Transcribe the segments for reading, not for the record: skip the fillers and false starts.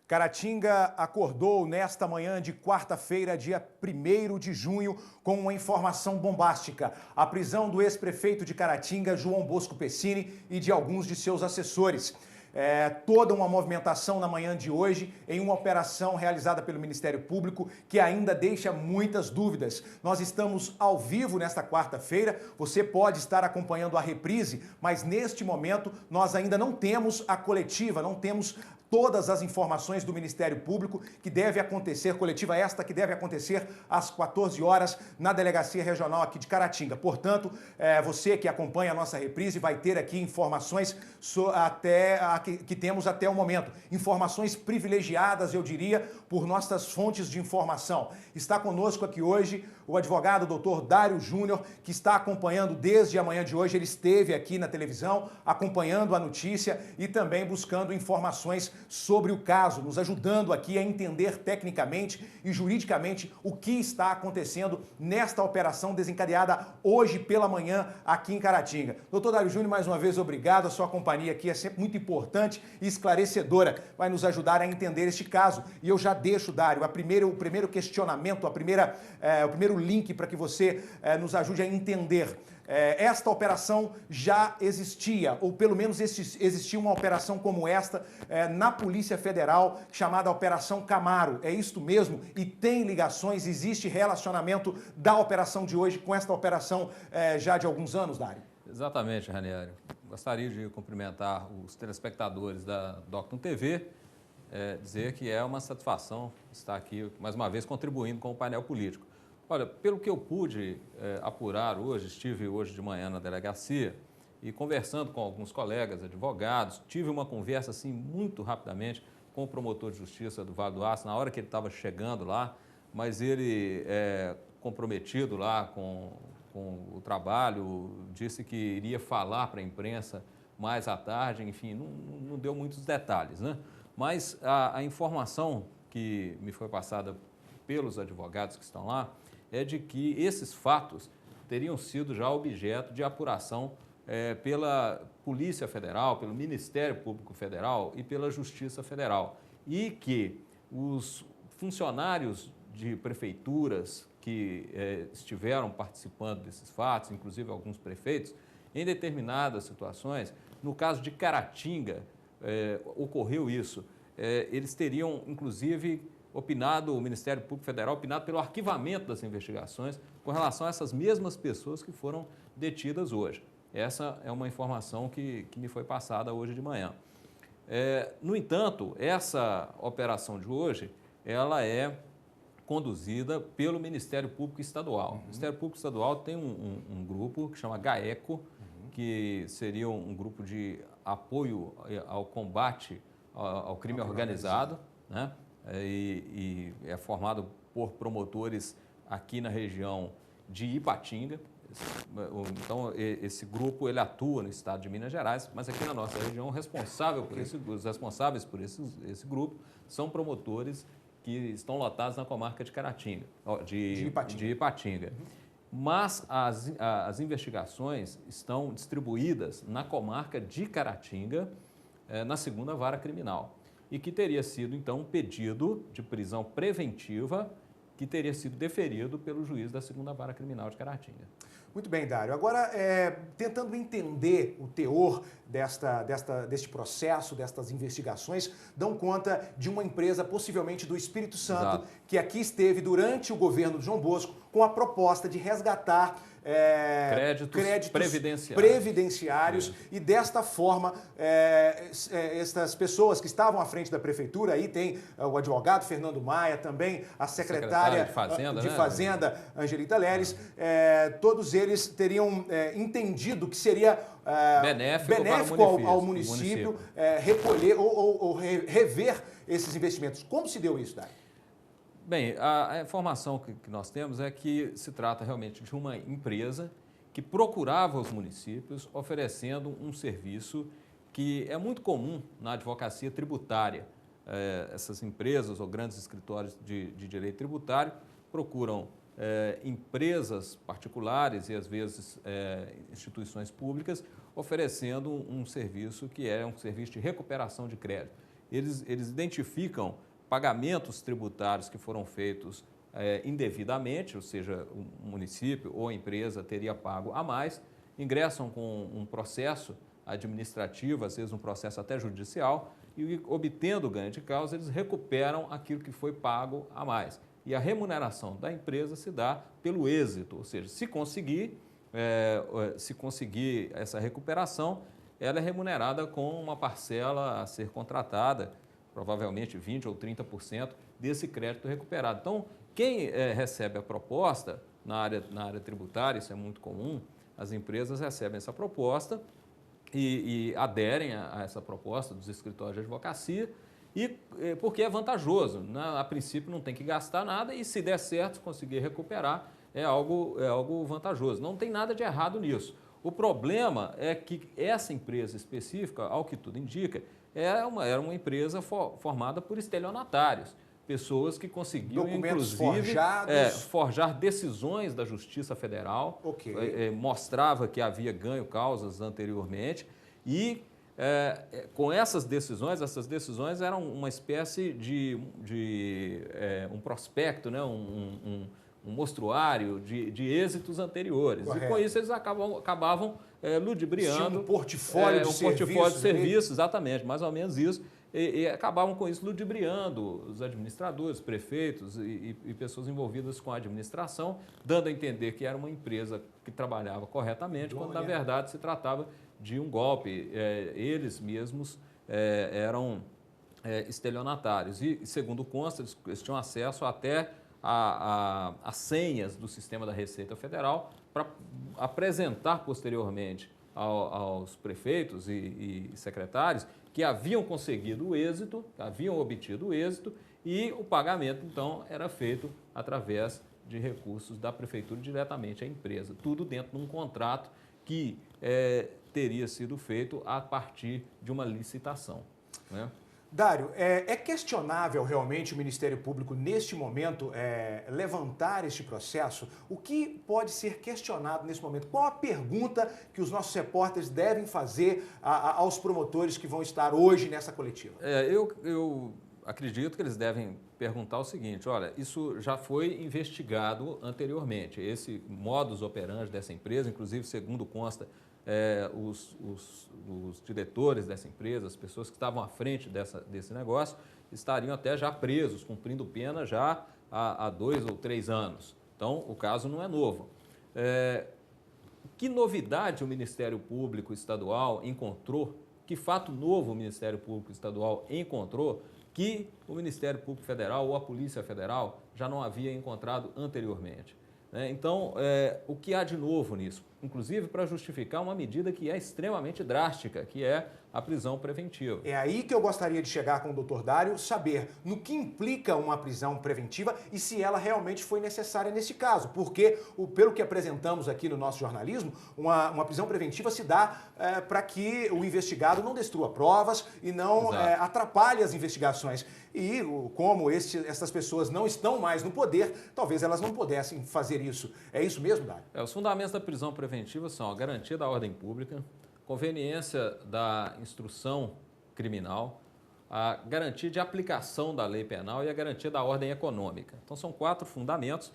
Caratinga acordou nesta manhã de quarta-feira, dia 1º de junho, com uma informação bombástica. A prisão do ex-prefeito de Caratinga, João Bosco Pecini, e de alguns de seus assessores. Toda uma movimentação na manhã de hoje em uma operação realizada pelo Ministério Público que ainda deixa muitas dúvidas. Nós estamos ao vivo nesta quarta-feira, você pode estar acompanhando a reprise, mas neste momento nós ainda não temos a coletiva, não temos todas as informações do Ministério Público que deve acontecer, coletiva esta que deve acontecer às 14 horas na Delegacia Regional aqui de Caratinga. Portanto, você que acompanha a nossa reprise vai ter aqui informações que temos até o momento. Informações privilegiadas, eu diria, por nossas fontes de informação. Está conosco aqui hoje o advogado Dr. Dário Júnior, que está acompanhando desde a manhã de hoje. Ele esteve aqui na televisão acompanhando a notícia e também buscando informações sobre o caso, nos ajudando aqui a entender tecnicamente e juridicamente o que está acontecendo nesta operação desencadeada hoje pela manhã aqui em Caratinga. Doutor Dário Júnior, mais uma vez, obrigado. A sua companhia aqui é sempre muito importante e esclarecedora, vai nos ajudar a entender este caso. E eu já deixo, Dário, o primeiro questionamento, o primeiro link para que você nos ajude a entender. Esta operação já existia, ou pelo menos existia uma operação como esta na Polícia Federal, chamada Operação Camaro. É isto mesmo? E tem ligações, existe relacionamento da operação de hoje com esta operação já de alguns anos, Dário? Exatamente, Ranieri. Gostaria de cumprimentar os telespectadores da Docton TV, dizer que é uma satisfação estar aqui, mais uma vez, contribuindo com o painel político. Olha, pelo que eu pude apurar hoje, estive hoje de manhã na delegacia e conversando com alguns colegas advogados, tive uma conversa assim muito rapidamente com o promotor de justiça do Vale do Aço, na hora que ele estava chegando lá, mas ele, comprometido lá com o trabalho, disse que iria falar para a imprensa mais à tarde, enfim, não deu muitos detalhes, né? Mas a informação que me foi passada pelos advogados que estão lá é de que esses fatos teriam sido já objeto de apuração pela Polícia Federal, pelo Ministério Público Federal e pela Justiça Federal. E que os funcionários de prefeituras que estiveram participando desses fatos, inclusive alguns prefeitos, em determinadas situações, no caso de Caratinga, ocorreu isso, eles teriam, inclusive, opinado, o Ministério Público Federal, opinado pelo arquivamento das investigações com relação a essas mesmas pessoas que foram detidas hoje. Essa é uma informação que me foi passada hoje de manhã. No entanto, essa operação de hoje, ela é conduzida pelo Ministério Público Estadual. O Ministério Público Estadual tem um grupo que chama GAECO, que seria um grupo de apoio ao combate ao crime organizado, né? E é formado por promotores aqui na região de Ipatinga. Então, esse grupo ele atua no estado de Minas Gerais, mas aqui na nossa região, os responsáveis por esse grupo são promotores que estão lotados na comarca de Caratinga, de Ipatinga. Mas as investigações estão distribuídas na comarca de Caratinga, na 2ª Vara Criminal, e que teria sido, então, um pedido de prisão preventiva que teria sido deferido pelo juiz da 2ª Vara Criminal de Caratinga. Muito bem, Dário. Agora, tentando entender o teor deste processo, destas investigações, dão conta de uma empresa, possivelmente do Espírito Santo, Exato, que aqui esteve durante o governo de João Bosco com a proposta de resgatar créditos previdenciários e desta forma estas pessoas que estavam à frente da prefeitura, aí tem o advogado Fernando Maia, também a secretária de Fazenda, Angelita Leles, todos eles teriam entendido que seria benéfico ao município recolher ou rever esses investimentos. Como se deu isso, Dário? Bem, a informação que nós temos é que se trata realmente de uma empresa que procurava os municípios oferecendo um serviço que é muito comum na advocacia tributária. Essas empresas ou grandes escritórios de direito tributário procuram empresas particulares e, às vezes, instituições públicas oferecendo um serviço que é um serviço de recuperação de crédito. Eles identificam pagamentos tributários que foram feitos indevidamente, ou seja, o município ou a empresa teria pago a mais, ingressam com um processo administrativo, às vezes um processo até judicial, e obtendo ganho de causa, eles recuperam aquilo que foi pago a mais. E a remuneração da empresa se dá pelo êxito, ou seja, se conseguir essa recuperação, ela é remunerada com uma parcela a ser contratada, provavelmente 20% ou 30% desse crédito recuperado. Então, quem recebe a proposta na área tributária, isso é muito comum, as empresas recebem essa proposta e aderem a essa proposta dos escritórios de advocacia, porque é vantajoso, né? A princípio não tem que gastar nada e se der certo, se conseguir recuperar, é algo vantajoso. Não tem nada de errado nisso. O problema é que essa empresa específica, ao que tudo indica, era uma empresa formada por estelionatários. Pessoas que conseguiam, documentos inclusive, forjar decisões da Justiça Federal, mostrava que havia ganho causas anteriormente e com essas decisões eram uma espécie de um prospecto, né? um mostruário de êxitos anteriores. Correto. E com isso eles acabavam ludibriando um portfólio de serviços, exatamente, mais ou menos isso. E acabavam com isso ludibriando os administradores, prefeitos e pessoas envolvidas com a administração, dando a entender que era uma empresa que trabalhava corretamente, quando na verdade se tratava de um golpe. Eles mesmos eram estelionatários e, segundo consta, eles tinham acesso até as senhas do sistema da Receita Federal para apresentar posteriormente aos prefeitos e secretários que haviam conseguido o êxito, haviam obtido o êxito e o pagamento, então, era feito através de recursos da prefeitura diretamente à empresa. Tudo dentro de um contrato que teria sido feito a partir de uma licitação, né? Dário, é questionável realmente o Ministério Público, neste momento, levantar este processo? O que pode ser questionado nesse momento? Qual a pergunta que os nossos repórteres devem fazer aos promotores que vão estar hoje nessa coletiva? Eu acredito que eles devem perguntar o seguinte: olha, isso já foi investigado anteriormente, esse modus operandi dessa empresa, inclusive, segundo consta, os diretores dessa empresa, as pessoas que estavam à frente desse negócio, estariam até já presos, cumprindo pena já há 2 ou 3 anos. Então, o caso não é novo. Que novidade o Ministério Público Estadual encontrou? Que fato novo o Ministério Público Estadual encontrou que o Ministério Público Federal ou a Polícia Federal já não havia encontrado anteriormente? Então, o que há de novo nisso? Inclusive para justificar uma medida que é extremamente drástica, que é a prisão preventiva. É aí que eu gostaria de chegar com o doutor Dário, saber no que implica uma prisão preventiva e se ela realmente foi necessária nesse caso. Porque, pelo que apresentamos aqui no nosso jornalismo, uma prisão preventiva se dá para que o investigado não destrua provas e não atrapalhe as investigações. E como essas pessoas não estão mais no poder, talvez elas não pudessem fazer isso. É isso mesmo, Dário? Os fundamentos da prisão preventiva são a garantia da ordem pública, conveniência da instrução criminal, a garantia de aplicação da lei penal e a garantia da ordem econômica. Então, são 4 fundamentos.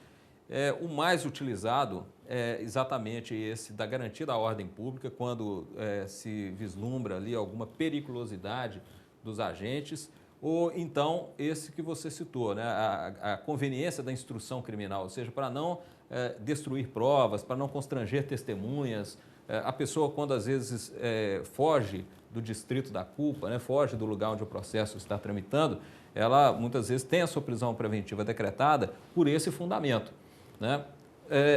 O mais utilizado é exatamente esse da garantia da ordem pública, quando se vislumbra ali alguma periculosidade dos agentes, ou então esse que você citou, né? A conveniência da instrução criminal, ou seja, para não destruir provas, para não constranger testemunhas. A pessoa, quando às vezes foge do distrito da culpa, né, foge do lugar onde o processo está tramitando, ela muitas vezes tem a sua prisão preventiva decretada por esse fundamento, né?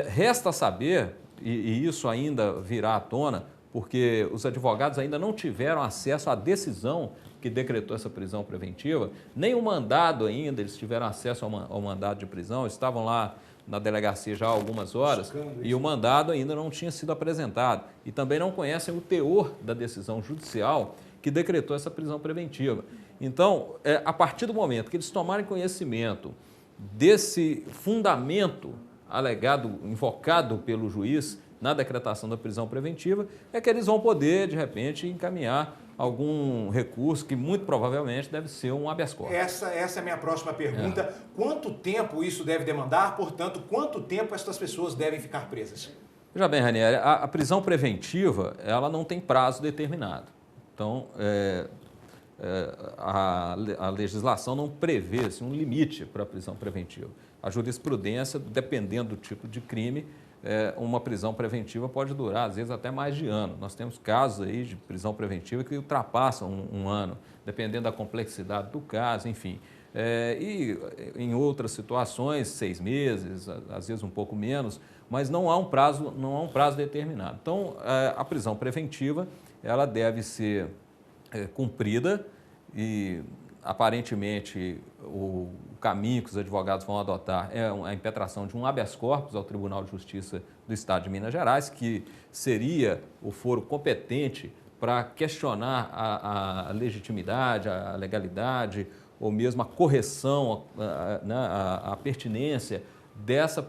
Resta saber, e isso ainda virá à tona, porque os advogados ainda não tiveram acesso à decisão que decretou essa prisão preventiva, nem o mandado ainda, eles tiveram acesso ao mandado de prisão, estavam lá na delegacia já há algumas horas e o mandado ainda não tinha sido apresentado. E também não conhecem o teor da decisão judicial que decretou essa prisão preventiva. Então, a partir do momento que eles tomarem conhecimento desse fundamento alegado, invocado pelo juiz, na decretação da prisão preventiva, é que eles vão poder, de repente, encaminhar algum recurso que muito provavelmente deve ser um habeas corpus. Essa é a minha próxima pergunta. Quanto tempo isso deve demandar? Portanto, quanto tempo essas pessoas devem ficar presas? Veja bem, Ranieri, a prisão preventiva ela não tem prazo determinado. Então, a legislação não prevê assim, um limite para a prisão preventiva. A jurisprudência, dependendo do tipo de crime, uma prisão preventiva pode durar, às vezes, até mais de ano. Nós temos casos aí de prisão preventiva que ultrapassam um ano, dependendo da complexidade do caso, enfim. E em outras situações, 6 meses, às vezes um pouco menos, mas não há um prazo determinado. Então, a prisão preventiva ela deve ser cumprida e, aparentemente, o caminho que os advogados vão adotar é a impetração de um habeas corpus ao Tribunal de Justiça do Estado de Minas Gerais, que seria o foro competente para questionar a legitimidade, a legalidade ou mesmo a correção, a pertinência dessa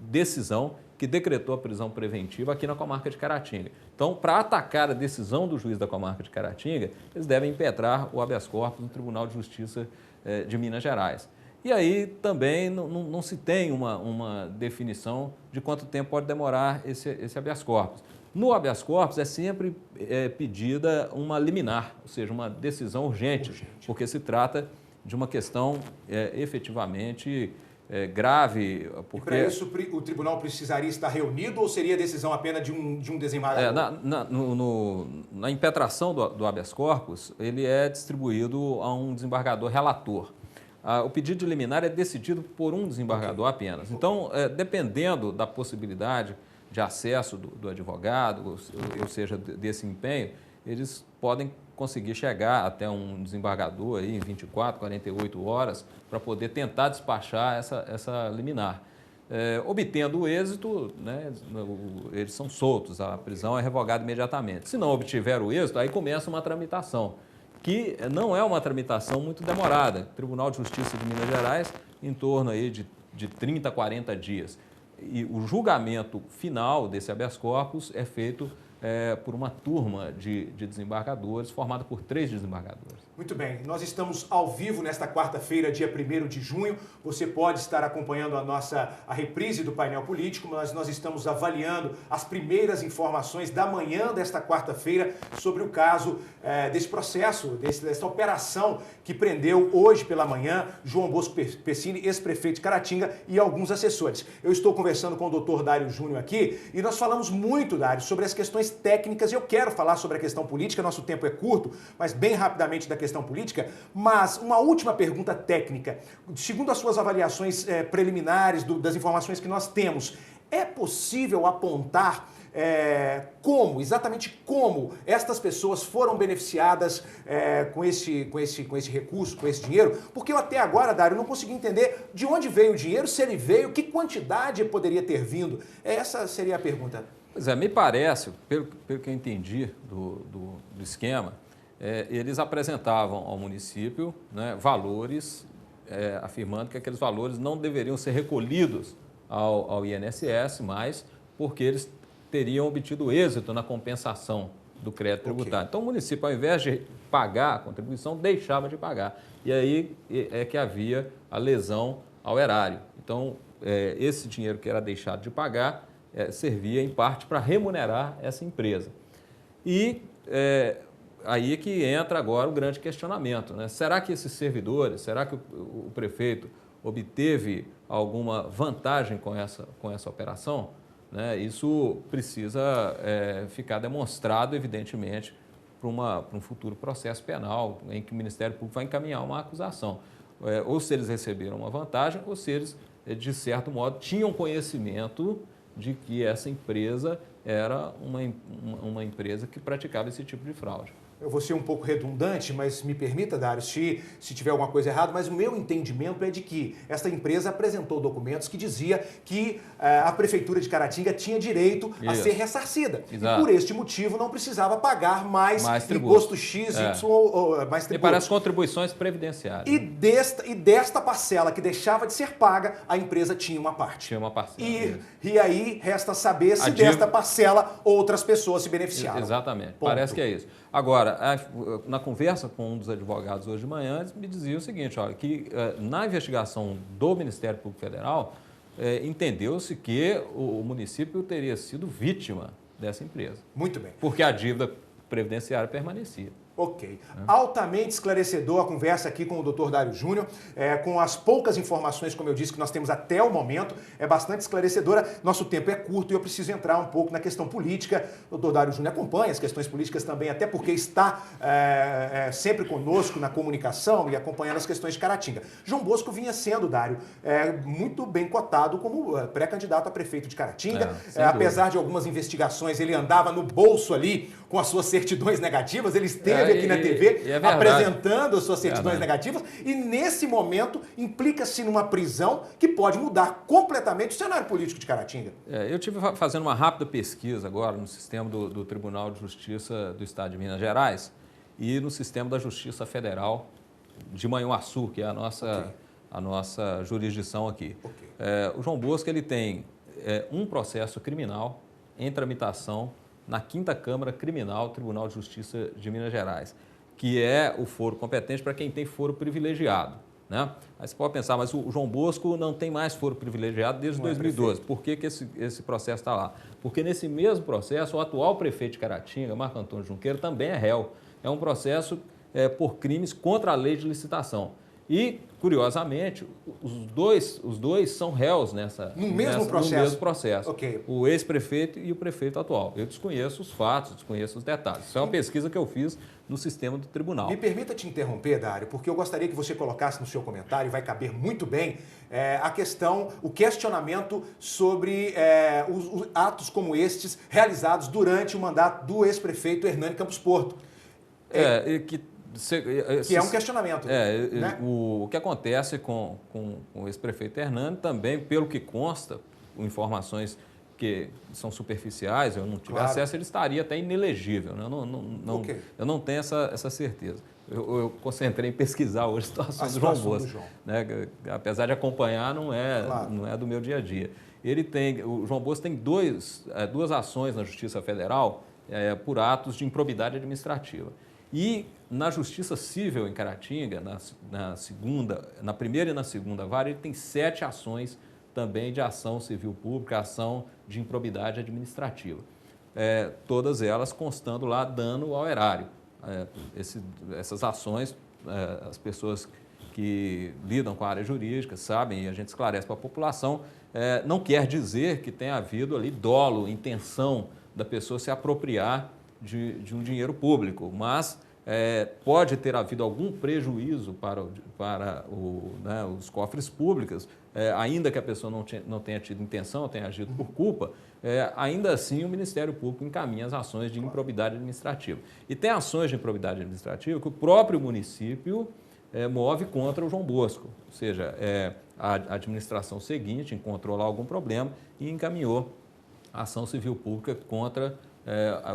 decisão que decretou a prisão preventiva aqui na comarca de Caratinga. Então, para atacar a decisão do juiz da comarca de Caratinga, eles devem impetrar o habeas corpus no Tribunal de Justiça de Minas Gerais. E aí também não se tem uma definição de quanto tempo pode demorar esse habeas corpus. No habeas corpus é sempre pedida uma liminar, ou seja, uma decisão urgente, porque se trata de uma questão efetivamente grave. Porque... E para isso o tribunal precisaria estar reunido ou seria decisão apenas de um desembargador? Na impetração do habeas corpus, ele é distribuído a um desembargador relator. O pedido de liminar é decidido por um desembargador apenas. Então, dependendo da possibilidade de acesso do advogado, ou seja, desse empenho, eles podem conseguir chegar até um desembargador aí em 24, 48 horas para poder tentar despachar essa liminar. Obtendo o êxito, né, eles são soltos, a prisão é revogada imediatamente. Se não obtiver o êxito, aí começa uma tramitação, que não é uma tramitação muito demorada. O Tribunal de Justiça de Minas Gerais, em torno aí de 30 a 40 dias. E o julgamento final desse habeas corpus é feito por uma turma de desembargadores, formada por 3 desembargadores. Muito bem, nós estamos ao vivo nesta quarta-feira, dia 1º de junho. Você pode estar acompanhando a reprise do painel político, mas nós estamos avaliando as primeiras informações da manhã desta quarta-feira sobre o caso desse processo, dessa operação que prendeu hoje pela manhã João Bosco Pessini, ex-prefeito de Caratinga, e alguns assessores. Eu estou conversando com o doutor Dário Júnior aqui e nós falamos muito, Dário, sobre as questões técnicas. Eu quero falar sobre a questão política, nosso tempo é curto, mas bem rapidamente da questão política. Mas uma última pergunta técnica. Segundo as suas avaliações preliminares das informações que nós temos, é possível apontar exatamente como estas pessoas foram beneficiadas com esse recurso, com esse dinheiro? Porque eu até agora, Dário, não consegui entender de onde veio o dinheiro, se ele veio, que quantidade poderia ter vindo. Essa seria a pergunta. Pois me parece, pelo que eu entendi do esquema, eles apresentavam ao município, né, valores, afirmando que aqueles valores não deveriam ser recolhidos ao INSS, mas porque eles teriam obtido êxito na compensação do crédito tributário. Então, o município, ao invés de pagar a contribuição, deixava de pagar. E aí é que havia a lesão ao erário. Então, esse dinheiro que era deixado de pagar servia, em parte, para remunerar essa empresa. E aí é que entra agora o grande questionamento, né? Será que esses servidores, será que o prefeito obteve alguma vantagem com essa operação? Né? Isso precisa ficar demonstrado, evidentemente, para um futuro processo penal, em que o Ministério Público vai encaminhar uma acusação. Ou se eles receberam uma vantagem, ou se eles, de certo modo, tinham conhecimento de que essa empresa era uma empresa que praticava esse tipo de fraude. Eu vou ser um pouco redundante, mas me permita, Dário, se tiver alguma coisa errada, mas o meu entendimento é de que esta empresa apresentou documentos que dizia que a Prefeitura de Caratinga tinha direito a ser ressarcida. Exato. E por este motivo não precisava pagar mais imposto X, Y ou mais tributo. E parece contribuições previdenciárias. E desta parcela que deixava de ser paga, a empresa tinha uma parte. Tinha uma parcela. E aí resta saber se desta parcela outras pessoas se beneficiaram. Exatamente. Ponto. Parece que é isso. Agora, na conversa com um dos advogados hoje de manhã, eles me diziam o seguinte, olha, que na investigação do Ministério Público Federal, entendeu-se que o município teria sido vítima dessa empresa. Muito bem. Porque a dívida previdenciária permanecia. Ok. Altamente esclarecedor a conversa aqui com o Dr. Dário Júnior, com as poucas informações, como eu disse, que nós temos até o momento, é bastante esclarecedora. Nosso tempo é curto e eu preciso entrar um pouco na questão política. O Dr. Dário Júnior acompanha as questões políticas também, até porque está sempre conosco na comunicação e acompanhando as questões de Caratinga. João Bosco vinha sendo, Dário, muito bem cotado como pré-candidato a prefeito de Caratinga. Apesar de algumas investigações, ele andava no bolso ali com as suas certidões negativas, ele esteve aqui na TV apresentando as suas certidões negativas e nesse momento implica-se numa prisão que pode mudar completamente o cenário político de Caratinga. Eu estive fazendo uma rápida pesquisa agora no sistema do Tribunal de Justiça do Estado de Minas Gerais e no sistema da Justiça Federal de Manhuaçu, que é a nossa jurisdição aqui. O João Bosco ele tem um processo criminal em tramitação na 5ª Câmara Criminal do Tribunal de Justiça de Minas Gerais, que é o foro competente para quem tem foro privilegiado, né? Aí você pode pensar, mas o João Bosco não tem mais foro privilegiado desde 2012. Por que esse processo está lá? Porque nesse mesmo processo, o atual prefeito de Caratinga, Marco Antônio Junqueira, também é réu. É um processo por crimes contra a lei de licitação. E, curiosamente, os dois são réus no mesmo processo. Okay. O ex-prefeito e o prefeito atual. Eu desconheço os fatos, desconheço os detalhes. Isso é uma pesquisa que eu fiz no sistema do tribunal. Me permita te interromper, Dário, porque eu gostaria que você colocasse no seu comentário, e vai caber muito bem, o questionamento sobre os atos como estes realizados durante o mandato do ex-prefeito Hernani Campos Porto. Que é um questionamento. Né? O que acontece com o ex-prefeito Hernani também, pelo que consta, com informações que são superficiais, eu não tive acesso, ele estaria até inelegível. Né? Eu não tenho essa certeza. Eu concentrei em pesquisar hoje a situação do João Bosco. Né? Apesar de acompanhar, não é do meu dia a dia. O João Bosco tem duas ações na Justiça Federal por atos de improbidade administrativa. E na Justiça Civil em Caratinga, na primeira e na segunda vara, ele tem 7 ações também de ação civil pública, ação de improbidade administrativa. Todas elas constando lá dano ao erário. Essas ações, as pessoas que lidam com a área jurídica sabem, e a gente esclarece para a população, não quer dizer que tenha havido ali dolo, intenção da pessoa se apropriar de um dinheiro público, mas pode ter havido algum prejuízo para os cofres públicos, ainda que a pessoa não tenha tido intenção, tenha agido por culpa, ainda assim o Ministério Público encaminha as ações de improbidade administrativa. E tem ações de improbidade administrativa que o próprio município move contra o João Bosco, ou seja, a administração seguinte encontrou lá algum problema e encaminhou a ação civil pública contra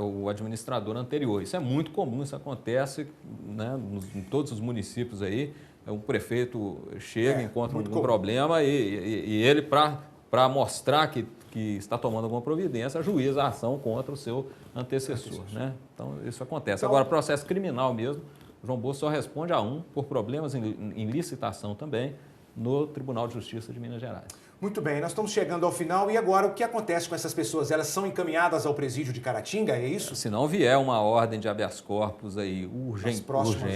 o administrador anterior. Isso é muito comum, isso acontece, né, em todos os municípios aí. O prefeito chega, encontra um problema e ele, para mostrar que está tomando alguma providência, ajuiza a ação contra o seu antecessor. Né? Então, isso acontece. Agora, processo criminal mesmo, o João Bosco só responde a por problemas em licitação também, no Tribunal de Justiça de Minas Gerais. Muito bem, nós estamos chegando ao final e agora o que acontece com essas pessoas? Elas são encaminhadas ao presídio de Caratinga, é isso? Se não vier uma ordem de habeas corpus aí urgente,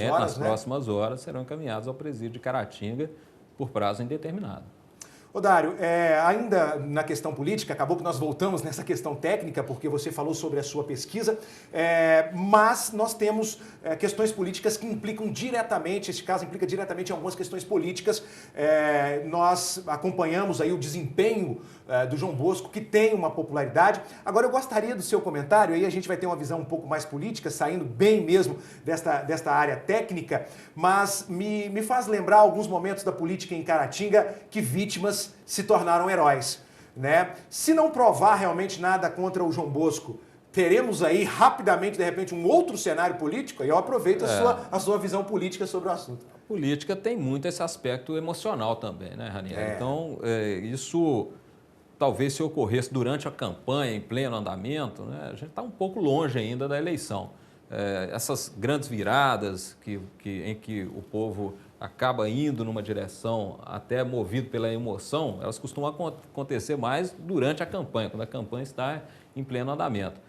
nas próximas horas serão encaminhadas ao presídio de Caratinga por prazo indeterminado. Ô Dário, ainda na questão política, acabou que nós voltamos nessa questão técnica, porque você falou sobre a sua pesquisa, mas nós temos questões políticas que implicam diretamente, este caso implica diretamente em algumas questões políticas. Nós acompanhamos aí o desempenho do João Bosco, que tem uma popularidade. Agora eu gostaria do seu comentário, aí a gente vai ter uma visão um pouco mais política, saindo bem mesmo desta área técnica, mas me faz lembrar alguns momentos da política em Caratinga que vítimas se tornaram heróis, né? Se não provar realmente nada contra o João Bosco, teremos aí rapidamente, de repente, um outro cenário político? E eu aproveito a sua visão política sobre o assunto. A política tem muito esse aspecto emocional também, né, Ranieri? Então, isso talvez se ocorresse durante a campanha, em pleno andamento, né, a gente está um pouco longe ainda da eleição. Essas grandes viradas em que o povo acaba indo numa direção até movido pela emoção, elas costumam acontecer mais durante a campanha, quando a campanha está em pleno andamento.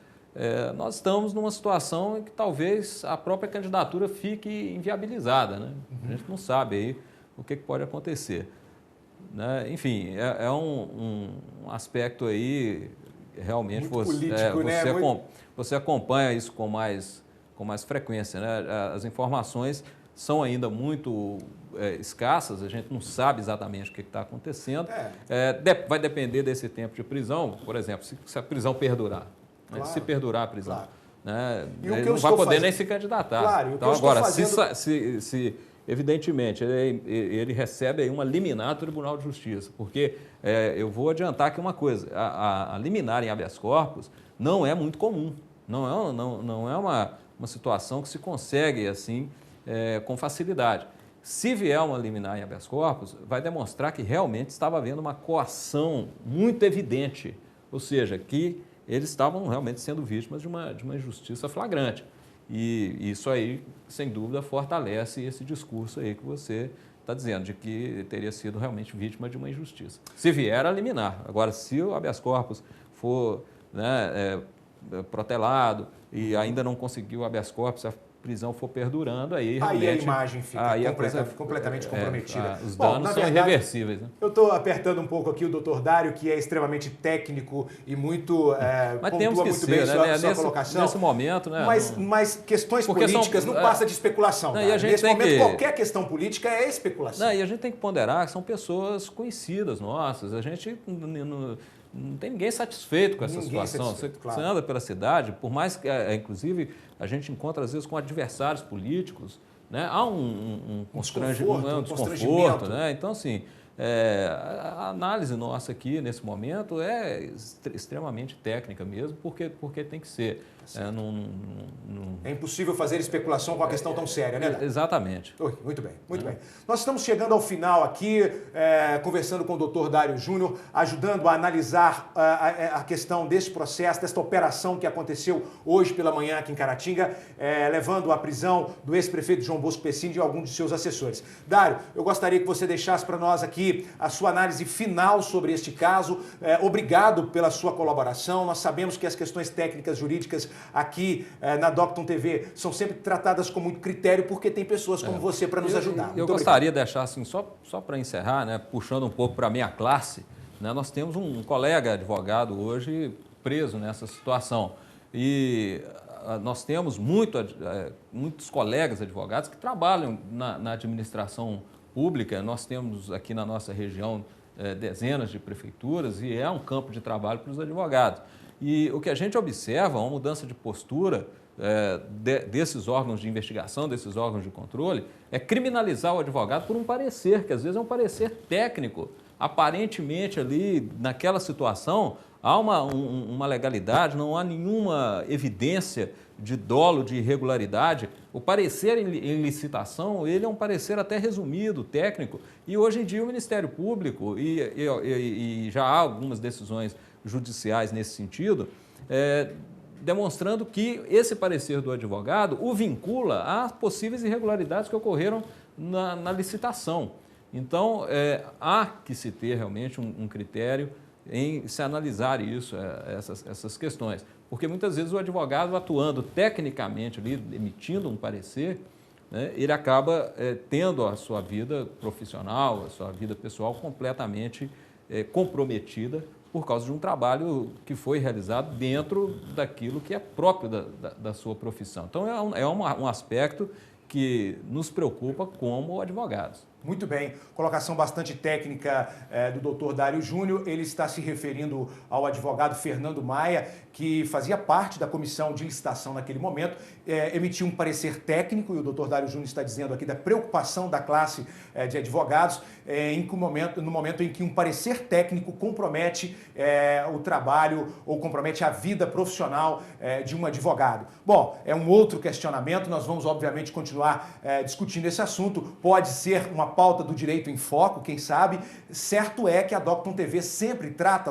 Nós estamos numa situação em que talvez a própria candidatura fique inviabilizada, né? A gente não sabe aí o que pode acontecer, né? Enfim, é um aspecto aí realmente você acompanha isso com mais frequência, né? As informações são ainda muito escassas, a gente não sabe exatamente o que está acontecendo. Vai depender desse tempo de prisão, por exemplo, se a prisão perdurar. Claro, se perdurar a prisão. Claro. Né? Ele não vai poder nem se candidatar. Claro, então, agora, se evidentemente ele recebe aí uma liminar do Tribunal de Justiça, porque eu vou adiantar aqui uma coisa, a liminar em habeas corpus não é muito comum, não é uma situação que se consegue assim com facilidade. Se vier uma liminar em habeas corpus, vai demonstrar que realmente estava havendo uma coação muito evidente, ou seja, que eles estavam realmente sendo vítimas de uma injustiça flagrante. E isso aí, sem dúvida, fortalece esse discurso aí que você está dizendo, de que teria sido realmente vítima de uma injustiça. Se vier a liminar. Agora, se o habeas corpus for, né, protelado e ainda não conseguiu o habeas corpus, a prisão for perdurando, aí realmente... Aí a imagem fica completamente comprometida. Os danos são irreversíveis. Né? Eu estou apertando um pouco aqui o doutor Dário, que é extremamente técnico e muito... Mas temos que ser, bem sua colocação. Nesse momento... Né, mas questões políticas não passa de especulação. Não, nesse momento, qualquer questão política é especulação. Não, e a gente tem que ponderar que são pessoas conhecidas nossas. A gente... Não tem ninguém satisfeito com essa situação. Você anda pela cidade, por mais que, inclusive, a gente encontra, às vezes, com adversários políticos, né? Há um desconforto. Né? Então, assim, a análise nossa aqui, nesse momento, é extremamente técnica mesmo, porque tem que ser. É impossível fazer especulação com uma questão tão séria, né? Exatamente. Muito bem, muito bem. Nós estamos chegando ao final aqui, conversando com o doutor Dário Júnior, ajudando a analisar a questão desse processo, desta operação que aconteceu hoje pela manhã aqui em Caratinga, levando à prisão do ex-prefeito João Bosco Pecini e alguns de seus assessores. Dário, eu gostaria que você deixasse para nós aqui a sua análise final sobre este caso. Obrigado pela sua colaboração. Nós sabemos que as questões técnicas jurídicas aqui na Docton TV são sempre tratadas com muito critério, porque tem pessoas como você para nos ajudar. Eu gostaria de deixar assim, só para encerrar, né, puxando um pouco para a minha classe, né, nós temos um colega advogado hoje preso nessa situação. E nós temos muitos colegas advogados que trabalham na administração pública. Nós temos aqui na nossa região dezenas de prefeituras e é um campo de trabalho para os advogados. E o que a gente observa, uma mudança de postura desses órgãos de investigação, desses órgãos de controle, é criminalizar o advogado por um parecer, que às vezes é um parecer técnico. Aparentemente ali, naquela situação, há uma legalidade, não há nenhuma evidência de dolo, de irregularidade. O parecer em licitação, ele é um parecer até resumido, técnico, e hoje em dia o Ministério Público, e já há algumas decisões judiciais nesse sentido, demonstrando que esse parecer do advogado o vincula a possíveis irregularidades que ocorreram na licitação. Então, há que se ter realmente um critério em se analisar isso, essas questões. Porque muitas vezes o advogado atuando tecnicamente ali, emitindo um parecer, né, ele acaba tendo a sua vida profissional, a sua vida pessoal completamente comprometida por causa de um trabalho que foi realizado dentro daquilo que é próprio da sua profissão. Então, é um aspecto que nos preocupa como advogados. Muito bem, colocação bastante técnica do doutor Dário Júnior. Ele está se referindo ao advogado Fernando Maia, que fazia parte da comissão de licitação naquele momento, emitiu um parecer técnico, e o doutor Dário Júnior está dizendo aqui da preocupação da classe de advogados no momento em que um parecer técnico compromete o trabalho ou compromete a vida profissional de um advogado. Bom, é um outro questionamento, nós vamos obviamente continuar discutindo esse assunto, pode ser uma pauta do Direito em Foco, quem sabe. Certo é que a Docton TV sempre trata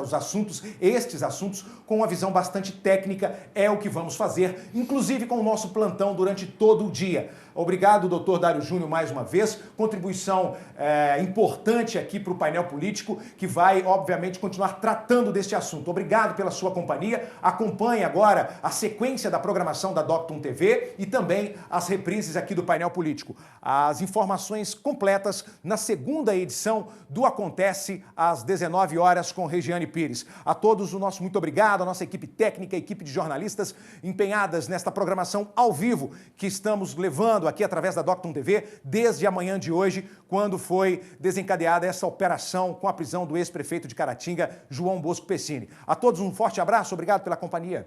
estes assuntos com uma visão bastante técnica, é o que vamos fazer, inclusive com o nosso plantão durante todo o dia. Obrigado, doutor Dário Júnior, mais uma vez, contribuição importante aqui para o painel político, que vai, obviamente, continuar tratando deste assunto. Obrigado pela sua companhia, acompanhe agora a sequência da programação da Docton TV e também as reprises aqui do painel político. As informações completas na segunda edição do Acontece às 19 horas com Regiane Pires. A todos o nosso muito obrigado, a nossa equipe técnica, a equipe de jornalistas empenhadas nesta programação ao vivo que estamos levando aqui através da Docton TV desde a manhã de hoje, quando foi desencadeada essa operação com a prisão do ex-prefeito de Caratinga, João Bosco Pessini. A todos um forte abraço, obrigado pela companhia.